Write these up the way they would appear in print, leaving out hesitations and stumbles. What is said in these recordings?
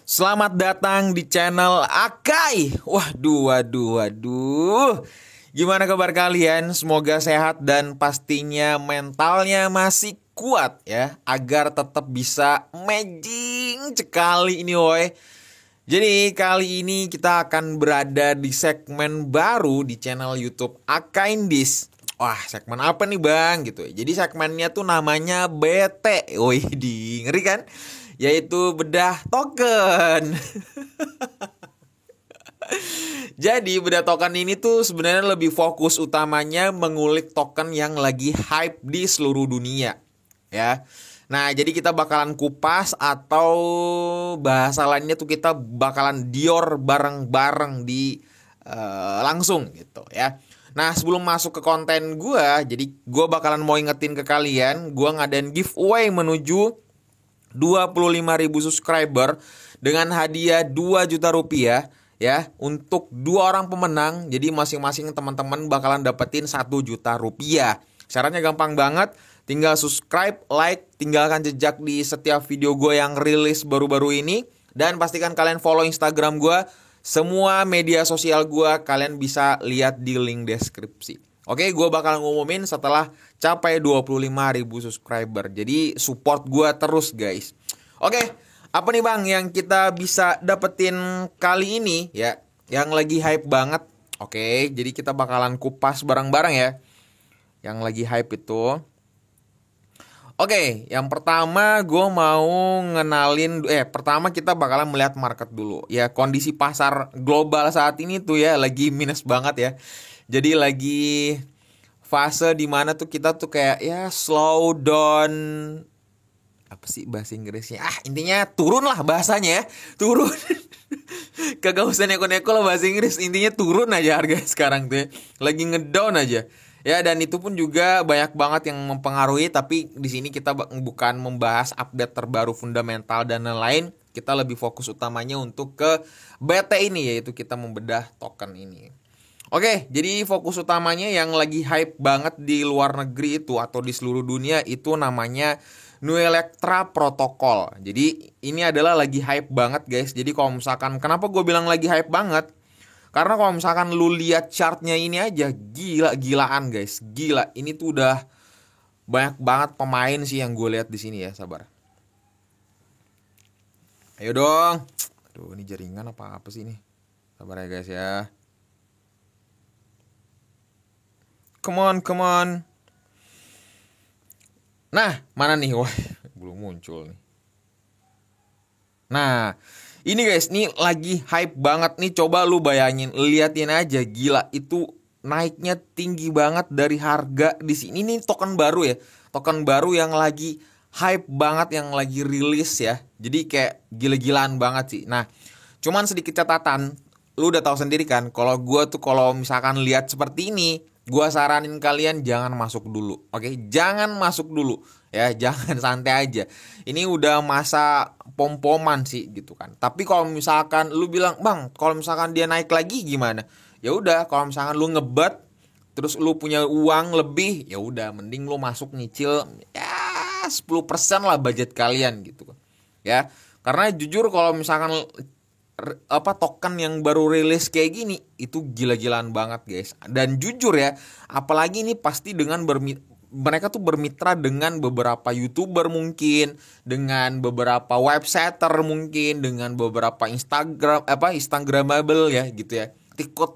Selamat datang di channel Akai. Waduh. Gimana kabar kalian? Semoga sehat dan pastinya mentalnya masih kuat ya, agar tetap bisa amazing sekali ini woy. Jadi kali ini kita akan berada di segmen baru di channel YouTube Akaindis. Wah, segmen apa nih bang gitu. Jadi segmennya tuh namanya BT. Wih, ngeri kan? Yaitu bedah token. Jadi bedah token ini tuh sebenarnya lebih fokus utamanya mengulik token yang lagi hype di seluruh dunia, ya. Nah, jadi kita bakalan kupas atau bahasa lainnya tuh kita bakalan dior bareng-bareng di langsung gitu ya. Nah, sebelum masuk ke konten jadi gue bakalan mau ingetin ke kalian, gue ngadain giveaway menuju 25.000 subscriber dengan hadiah 2 juta rupiah ya untuk 2 orang pemenang. Jadi masing-masing teman-teman bakalan dapetin 1 juta rupiah. Syaratnya gampang banget, tinggal subscribe, like, tinggalkan jejak di setiap video gue yang rilis baru-baru ini. Dan pastikan kalian follow Instagram gue. Semua media sosial gue kalian bisa lihat di link deskripsi. Oke, gue bakal ngumumin setelah capai 25.000 subscriber. Jadi support gue terus guys. Oke, apa nih bang yang kita bisa dapetin kali ini ya, yang lagi hype banget. Oke, jadi kita bakalan kupas bareng-bareng ya, yang lagi hype itu. Oke, yang pertama gue mau ngenalin, pertama kita bakalan melihat market dulu. Ya, kondisi pasar global saat ini tuh ya lagi minus banget ya. Jadi lagi fase dimana tuh kita tuh kayak ya slow down. Apa sih bahasa Inggrisnya? Intinya turun lah bahasanya ya. Turun. Kagak usah neko-neko lah bahasa Inggris. Intinya turun aja harga sekarang tuh ya. Lagi ngedown aja. Ya, dan itu pun juga banyak banget yang mempengaruhi. Tapi di sini kita bukan membahas update terbaru fundamental dan lain-lain. Kita lebih fokus utamanya untuk ke BT ini, yaitu kita membedah token ini. Oke, jadi fokus utamanya yang lagi hype banget di luar negeri itu atau di seluruh dunia itu namanya Nuelectra Protocol. Jadi ini adalah lagi hype banget guys. Jadi kalau misalkan, kenapa gue bilang lagi hype banget? Karena kalau misalkan lu lihat chartnya ini aja, gila-gilaan guys. Gila, ini tuh udah banyak banget pemain sih yang gue lihat di sini ya, sabar. Ayo dong. Aduh, ini jaringan apa sih ini? Sabar ya guys ya. Come on. Nah, mana nih? Wah, belum muncul nih. Nah, ini guys, ini lagi hype banget nih. Coba lu bayangin, liatin aja, gila itu naiknya tinggi banget dari harga di sini. Ini token baru ya. Token baru yang lagi hype banget, yang lagi rilis ya. Jadi kayak gila-gilaan banget sih. Nah, cuman sedikit catatan, lu udah tahu sendiri kan, kalau misalkan lihat seperti ini, gue saranin kalian jangan masuk dulu. Oke, jangan masuk dulu ya, jangan santai aja. Ini udah masa pom-poman sih gitu kan. Tapi kalau misalkan lu bilang, "Bang, kalau misalkan dia naik lagi gimana?" Ya udah, kalau misalkan lu ngebet terus lu punya uang lebih, ya udah mending lu masuk nyicil ya 10% lah budget kalian gitu kan. Ya, karena jujur kalau misalkan token yang baru rilis kayak gini itu gila-gilaan banget guys. Dan jujur ya, apalagi ini pasti dengan mereka tuh bermitra dengan beberapa YouTuber mungkin, dengan beberapa websetter mungkin, dengan beberapa Instagramable ya gitu ya.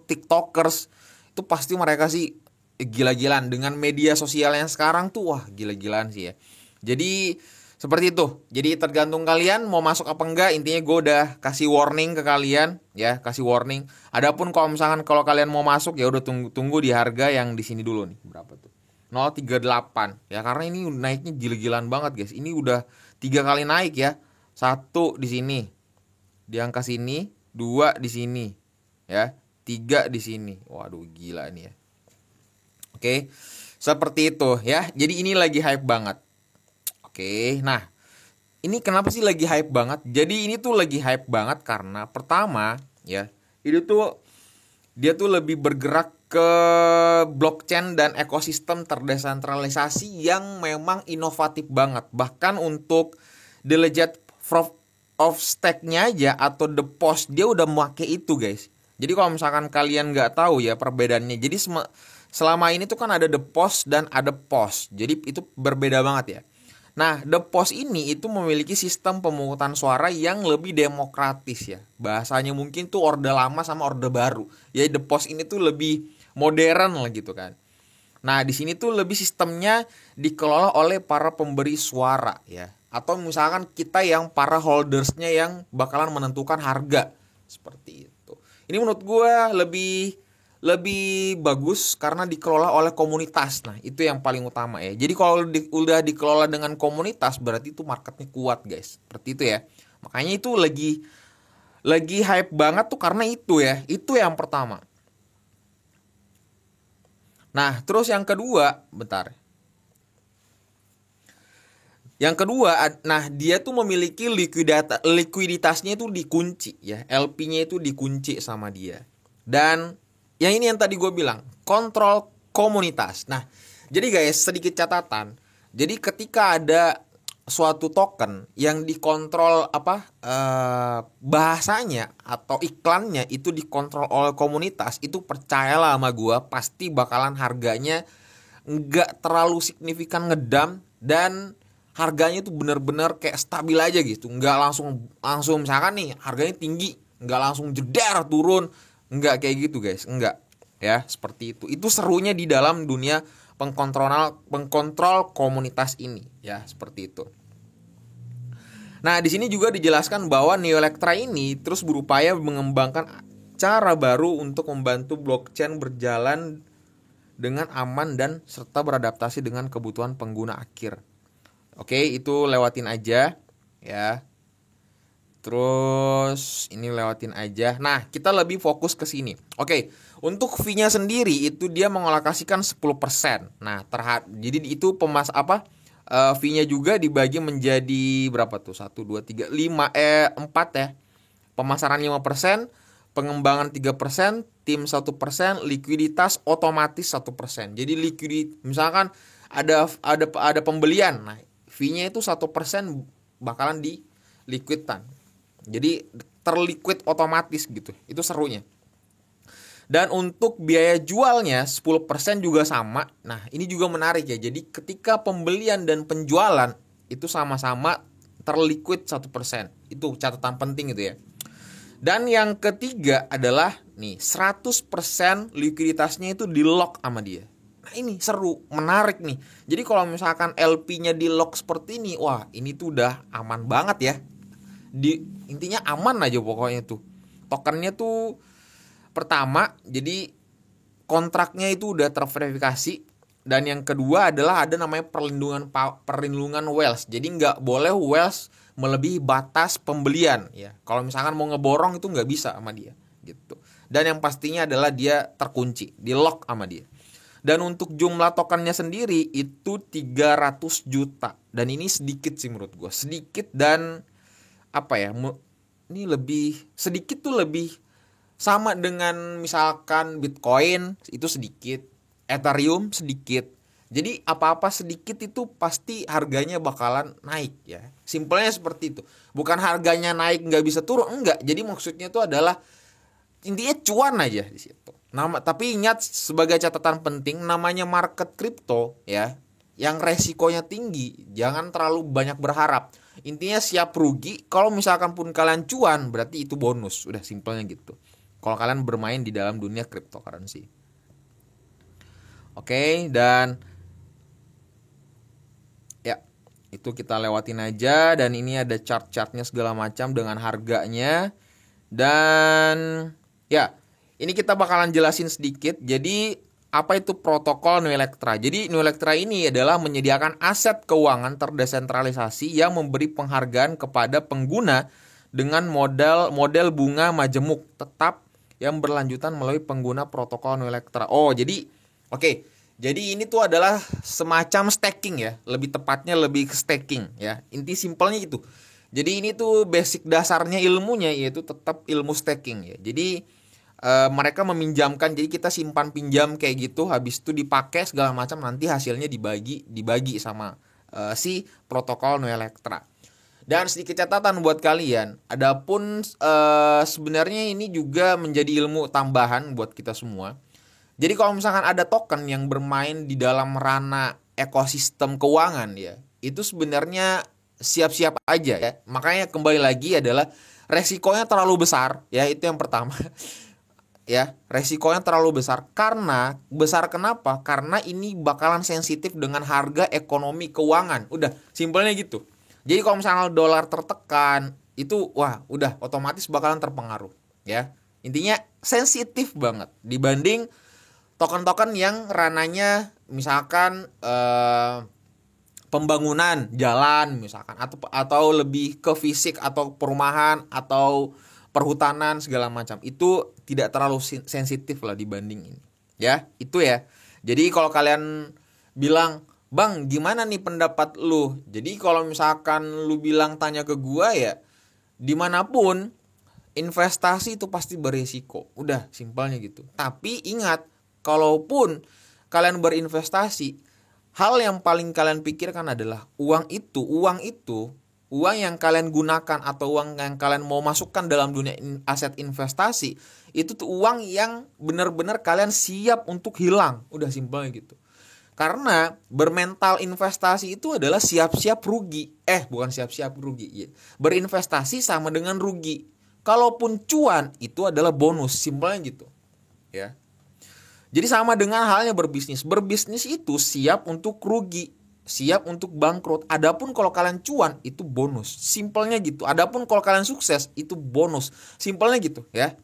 TikTokers itu pasti mereka sih gila-gilaan dengan media sosial yang sekarang tuh, wah gila-gilaan sih ya. Jadi seperti itu. Jadi tergantung kalian mau masuk apa enggak. Intinya gue udah kasih warning ke kalian ya, kasih warning. Adapun kalau misalkan kalau kalian mau masuk ya udah tunggu di harga yang di sini dulu nih. Berapa tuh? 0,38 ya, karena ini naiknya gila-gilaan banget guys. Ini udah 3 kali naik ya. 1 di sini. Di angka sini, 2 di sini. Ya, 3 di sini. Waduh, gila ini ya. Oke. Seperti itu ya. Jadi ini lagi hype banget. Oke, nah ini kenapa sih lagi hype banget? Jadi ini tuh lagi hype banget karena pertama ya, dia tuh lebih bergerak ke blockchain dan ekosistem terdesentralisasi yang memang inovatif banget. Bahkan untuk delegate of stake-nya aja atau the post dia udah memakai itu guys. Jadi kalau misalkan kalian nggak tahu ya perbedaannya, jadi selama ini tuh kan ada the post dan ada post, jadi itu berbeda banget ya. Nah, the post ini itu memiliki sistem pemungutan suara yang lebih demokratis ya. Bahasanya mungkin tuh orde lama sama orde baru. Ya the post ini tuh lebih modern lah gitu kan. Nah, di sini tuh lebih sistemnya dikelola oleh para pemberi suara ya. Atau misalkan kita yang para holdersnya yang bakalan menentukan harga. Seperti itu. Ini menurut gue lebih bagus karena dikelola oleh komunitas. Nah, itu yang paling utama ya. Jadi kalau udah dikelola dengan komunitas berarti itu marketnya kuat, guys. Seperti itu ya. Makanya itu lagi hype banget tuh karena itu ya. Itu yang pertama. Nah, terus yang kedua, bentar. Yang kedua, nah dia tuh memiliki likuiditasnya itu dikunci ya. LP-nya itu dikunci sama dia. Dan yang ini yang tadi gue bilang, kontrol komunitas. Nah, jadi guys, sedikit catatan. Jadi ketika ada suatu token yang dikontrol bahasanya atau iklannya itu dikontrol oleh komunitas, itu percayalah sama gue, pasti bakalan harganya nggak terlalu signifikan ngedam dan harganya tuh bener-bener kayak stabil aja gitu. Nggak langsung misalkan nih harganya tinggi, nggak langsung jeder turun. Enggak kayak gitu guys, enggak ya, seperti itu. Itu serunya di dalam dunia pengkontrol komunitas ini ya, seperti itu. Nah, di sini juga dijelaskan bahwa Neolectra ini terus berupaya mengembangkan cara baru untuk membantu blockchain berjalan dengan aman dan serta beradaptasi dengan kebutuhan pengguna akhir. Oke, itu lewatin aja ya. Terus ini lewatin aja. Nah, kita lebih fokus ke sini. Oke, untuk fee-nya sendiri itu dia mengalokasikan 10%. Nah, jadi itu fee-nya juga dibagi menjadi berapa tuh? 1 2 3 5 4 ya. Pemasaran 5%, pengembangan 3%, tim 1%, likuiditas otomatis 1%. Jadi misalkan ada pembelian. Nah, fee-nya itu 1% bakalan di liquidkan. Jadi terliquid otomatis gitu. Itu serunya. Dan untuk biaya jualnya 10% juga sama. Nah, ini juga menarik ya. Jadi ketika pembelian dan penjualan itu sama-sama terliquid 1%. Itu catatan penting itu ya. Dan yang ketiga adalah nih 100% likuiditasnya itu di lock sama dia. Nah, ini seru, menarik nih. Jadi kalau misalkan LP-nya di lock seperti ini, wah, ini tuh udah aman banget ya. Intinya aman aja pokoknya tuh. Tokennya tuh pertama, jadi kontraknya itu udah terverifikasi. Dan yang kedua adalah ada namanya perlindungan Wells. Jadi nggak boleh Wells melebihi batas pembelian ya. Kalau misalkan mau ngeborong itu nggak bisa sama dia gitu. Dan yang pastinya adalah dia terkunci, di lock sama dia. Dan untuk jumlah tokennya sendiri itu 300 juta. Dan ini sedikit sih menurut gue. Sedikit dan ini lebih sedikit tuh lebih sama dengan misalkan Bitcoin itu sedikit, Ethereum sedikit. Jadi apa-apa sedikit itu pasti harganya bakalan naik ya. Simpelnya seperti itu. Bukan harganya naik nggak bisa turun, enggak. Jadi maksudnya itu adalah intinya cuan aja di situ. Tapi ingat sebagai catatan penting, namanya market crypto ya, yang resikonya tinggi, jangan terlalu banyak berharap. Intinya siap rugi, kalau misalkan pun kalian cuan berarti itu bonus, udah simpelnya gitu. Kalau kalian bermain di dalam dunia cryptocurrency. Oke, dan ya, itu kita lewatin aja. Dan ini ada chart-chartnya segala macam dengan harganya. Dan ya, ini kita bakalan jelasin sedikit. Jadi apa itu protokol Neolectra? Jadi Neolectra ini adalah menyediakan aset keuangan terdesentralisasi yang memberi penghargaan kepada pengguna dengan model bunga majemuk tetap yang berlanjutan melalui pengguna protokol Neolectra. Jadi ini tuh adalah semacam staking ya, lebih tepatnya lebih ke staking ya. Inti simpelnya itu. Jadi ini tuh basic dasarnya ilmunya yaitu tetap ilmu staking ya. Jadi mereka meminjamkan, jadi kita simpan pinjam kayak gitu, habis itu dipakai segala macam, nanti hasilnya dibagi sama si protokol Neolectra. Dan sedikit catatan buat kalian, adapun sebenarnya ini juga menjadi ilmu tambahan buat kita semua. Jadi kalau misalkan ada token yang bermain di dalam ranah ekosistem keuangan ya, itu sebenarnya siap-siap aja ya. Makanya kembali lagi adalah resikonya terlalu besar ya, itu yang pertama. Ya, resikonya terlalu besar. Karena besar kenapa? Karena ini bakalan sensitif dengan harga ekonomi keuangan. Udah, simpelnya gitu. Jadi kalau misalnya dolar tertekan, itu wah, udah otomatis bakalan terpengaruh, ya. Intinya sensitif banget dibanding token-token yang rananya misalkan pembangunan jalan misalkan, atau lebih ke fisik atau perumahan atau perhutanan segala macam, itu tidak terlalu sensitif lah dibanding ini ya. Itu ya. Jadi kalau kalian bilang, "Bang, gimana nih pendapat lu?" Jadi kalau misalkan lu bilang tanya ke gua ya, dimanapun investasi itu pasti beresiko. Udah, simpelnya gitu. Tapi ingat, kalaupun kalian berinvestasi, hal yang paling kalian pikirkan adalah uang yang kalian gunakan atau uang yang kalian mau masukkan dalam dunia aset investasi, itu tuh uang yang benar-benar kalian siap untuk hilang. Udah simpelnya gitu. Karena bermental investasi itu adalah siap-siap rugi. Bukan siap-siap rugi. Ya. Berinvestasi sama dengan rugi. Kalaupun cuan itu adalah bonus, simpelnya gitu. Ya. Jadi sama dengan halnya berbisnis. Berbisnis itu siap untuk rugi, siap untuk bangkrut. Adapun kalau kalian cuan itu bonus. Simpelnya gitu. Adapun kalau kalian sukses itu bonus. Simpelnya gitu ya.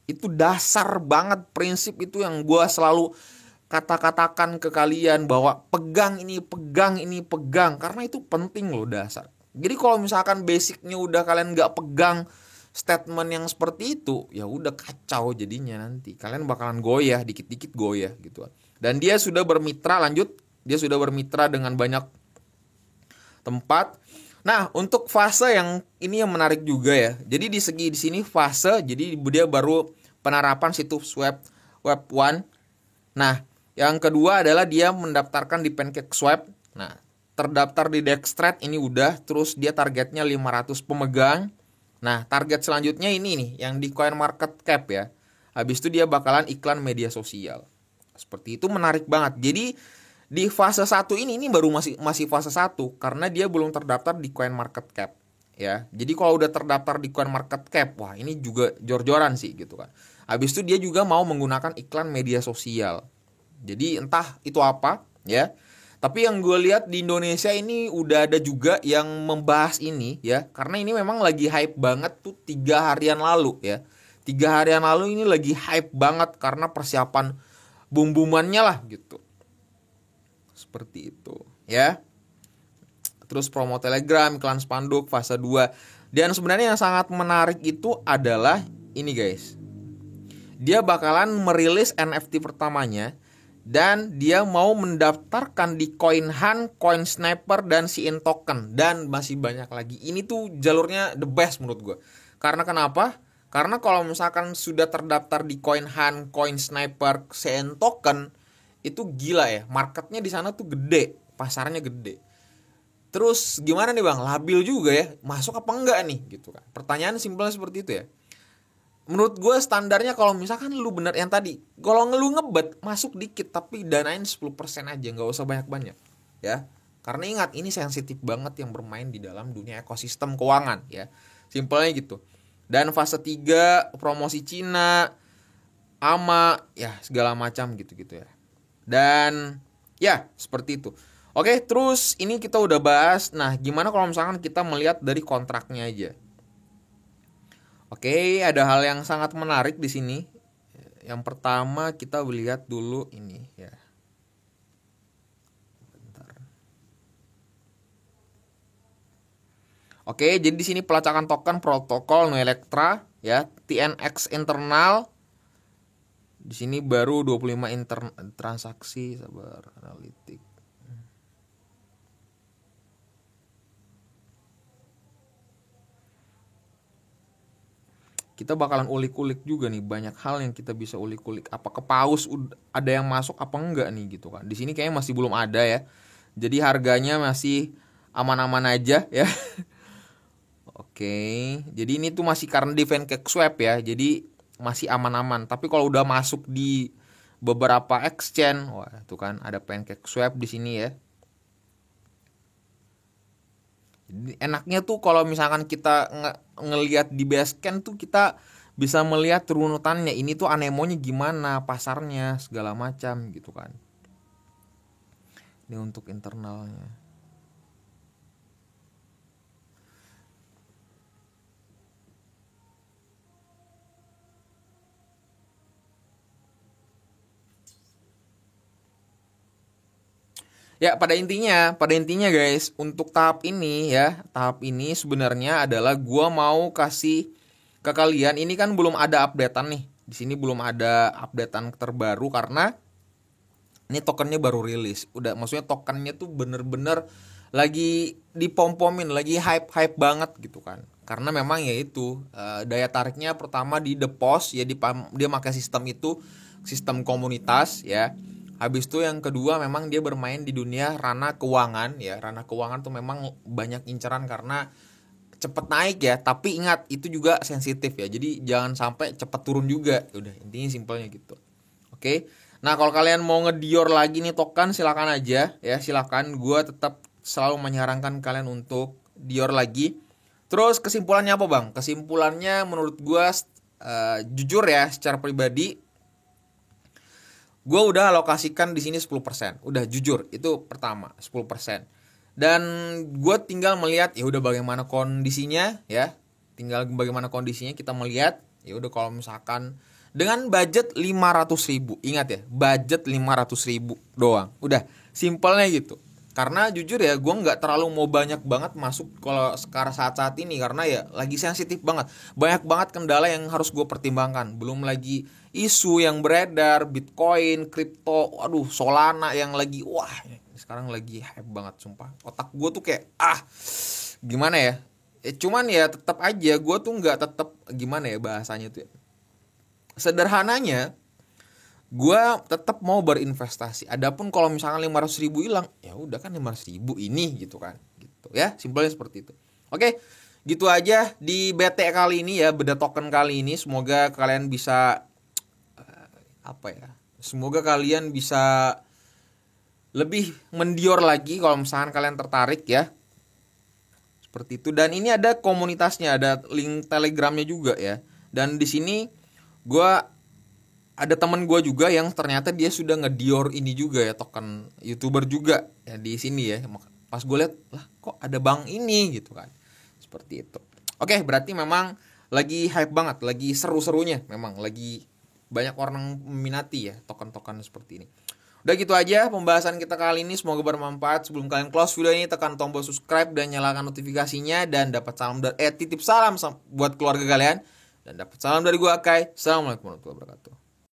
Itu dasar banget prinsip itu yang gue selalu katakan ke kalian, bahwa pegang ini, karena itu penting loh, dasar. Jadi kalau misalkan basicnya udah kalian nggak pegang statement yang seperti itu, ya udah kacau jadinya, nanti kalian bakalan goyah, dikit-dikit goyah gitu. Dan dia sudah bermitra dengan banyak tempat. Nah, untuk fase yang ini yang menarik juga ya. Jadi di sini fase, jadi dia baru penerapan situs web 1. Nah, yang kedua adalah dia mendaftarkan di PancakeSwap. Nah, terdaftar di Dextrade ini udah, terus dia targetnya 500 pemegang. Nah, target selanjutnya ini nih, yang di CoinMarketCap ya. Habis itu dia bakalan iklan media sosial. Seperti itu, menarik banget. Jadi di fase 1 ini baru masih fase 1 karena dia belum terdaftar di CoinMarketCap ya. Jadi kalau udah terdaftar di CoinMarketCap, wah ini juga jor-joran sih gitu kan. Habis itu dia juga mau menggunakan iklan media sosial. Jadi entah itu apa ya. Tapi yang gue lihat di Indonesia ini udah ada juga yang membahas ini ya. Karena ini memang lagi hype banget tuh 3 harian lalu ya. 3 harian lalu ini lagi hype banget karena persiapan boom-boomannya lah gitu. Seperti itu ya. Terus promo Telegram, iklan spanduk, fase 2. Dan sebenarnya yang sangat menarik itu adalah ini guys. Dia bakalan merilis NFT pertamanya. Dan dia mau mendaftarkan di CoinHunt, CoinSniper, dan CN Token. Dan masih banyak lagi. Ini tuh jalurnya the best menurut gue. Karena kenapa? Karena kalau misalkan sudah terdaftar di CoinHunt, CoinSniper, CN Token, itu gila ya. Marketnya di sana tuh gede. Pasarnya gede. Terus gimana nih bang? Labil juga ya. Masuk apa enggak nih? Gitu kan. Pertanyaan simpelnya seperti itu ya. Menurut gue standarnya kalau misalkan lu bener yang tadi, kalau lu ngebet masuk dikit tapi danain 10% aja, nggak usah banyak-banyak ya. Karena ingat ini sensitif banget yang bermain di dalam dunia ekosistem keuangan ya. Simpelnya gitu. Dan fase 3 promosi Cina, AMA ya segala macam gitu-gitu ya. Dan ya seperti itu. Oke, terus ini kita udah bahas. Nah, gimana kalau misalkan kita melihat dari kontraknya aja? Oke, ada hal yang sangat menarik di sini. Yang pertama kita lihat dulu ini ya. Bentar. Oke, jadi di sini pelacakan token protokol Noelectra ya, TNX internal. Di sini baru 25 transaksi, sabar analitik. Kita bakalan ulik-ulik juga nih, banyak hal yang kita bisa ulik-ulik. Apakah paus ada yang masuk apa enggak nih gitu kan. Di sini kayaknya masih belum ada ya. Jadi harganya masih aman-aman aja ya. Oke, jadi ini tuh masih karena di PancakeSwap ya, jadi masih aman-aman. Tapi kalau udah masuk di beberapa exchange, wah tuh kan ada PancakeSwap di sini ya. Jadi enaknya tuh kalau misalkan kita ngelihat di Basecamp tuh kita bisa melihat runutannya. Ini tuh anemonya gimana, pasarnya segala macam gitu kan. Ini untuk internalnya. Ya, pada intinya guys, untuk tahap ini ya, tahap ini sebenarnya adalah gua mau kasih ke kalian. Ini kan belum ada updatean nih. Di sini belum ada updatean terbaru karena ini tokennya baru rilis. Udah, maksudnya tokennya tuh bener-bener lagi dipom-pomin, lagi hype-hype banget gitu kan. Karena memang ya itu daya tariknya pertama di The Post ya, dia pakai sistem itu, sistem komunitas ya. Habis itu yang kedua memang dia bermain di dunia ranah keuangan ya. Ranah keuangan tuh memang banyak inceran karena cepet naik ya. Tapi ingat itu juga sensitif ya. Jadi jangan sampai cepet turun juga. Udah, intinya simpelnya gitu. Oke. Nah, kalau kalian mau ngedior lagi nih token, silakan aja ya, silakan. Gua tetap selalu menyarankan kalian untuk dior lagi. Terus kesimpulannya apa, Bang? Kesimpulannya menurut gua jujur ya, secara pribadi gue udah alokasikan di sini 10%. Udah jujur, itu pertama 10%. Dan gue tinggal melihat ya udah bagaimana kondisinya ya. Tinggal bagaimana kondisinya kita melihat. Ya udah kalau misalkan dengan budget 500.000, ingat ya, budget 500.000 doang. Udah, simpelnya gitu. Karena jujur ya, gue nggak terlalu mau banyak banget masuk kalau sekarang saat-saat ini karena ya lagi sensitif banget, banyak banget kendala yang harus gue pertimbangkan. Belum lagi isu yang beredar, Bitcoin, kripto, aduh, Solana yang lagi wah sekarang lagi hype banget, sumpah. Otak gue tuh kayak gimana ya? Cuman ya tetap aja gue tuh nggak tetap gimana ya bahasanya tuh. Ya. Sederhananya gue tetap mau berinvestasi. Adapun kalau misalkan 500.000 hilang, ya udah kan 500.000 ini gitu kan, gitu ya, simpelnya seperti itu. Oke, gitu aja di BT kali ini ya, beda token kali ini. Semoga kalian bisa semoga kalian bisa lebih mendior lagi kalau misalkan kalian tertarik ya, seperti itu. Dan ini ada komunitasnya, ada link telegramnya juga ya. Dan di sini gue ada teman gue juga yang ternyata dia sudah ngedior ini juga ya, token YouTuber juga ya di sini ya. Pas gue lihat, lah kok ada bank ini gitu kan, seperti itu. Oke, berarti memang lagi hype banget, lagi seru-serunya, memang lagi banyak orang meminati ya token-token seperti ini. Udah gitu aja pembahasan kita kali ini, semoga bermanfaat. Sebelum kalian close video ini, tekan tombol subscribe dan nyalakan notifikasinya, dan dapat salam dari titip salam buat keluarga kalian, dan dapat salam dari gue Akai. Assalamualaikum warahmatullahi wabarakatuh.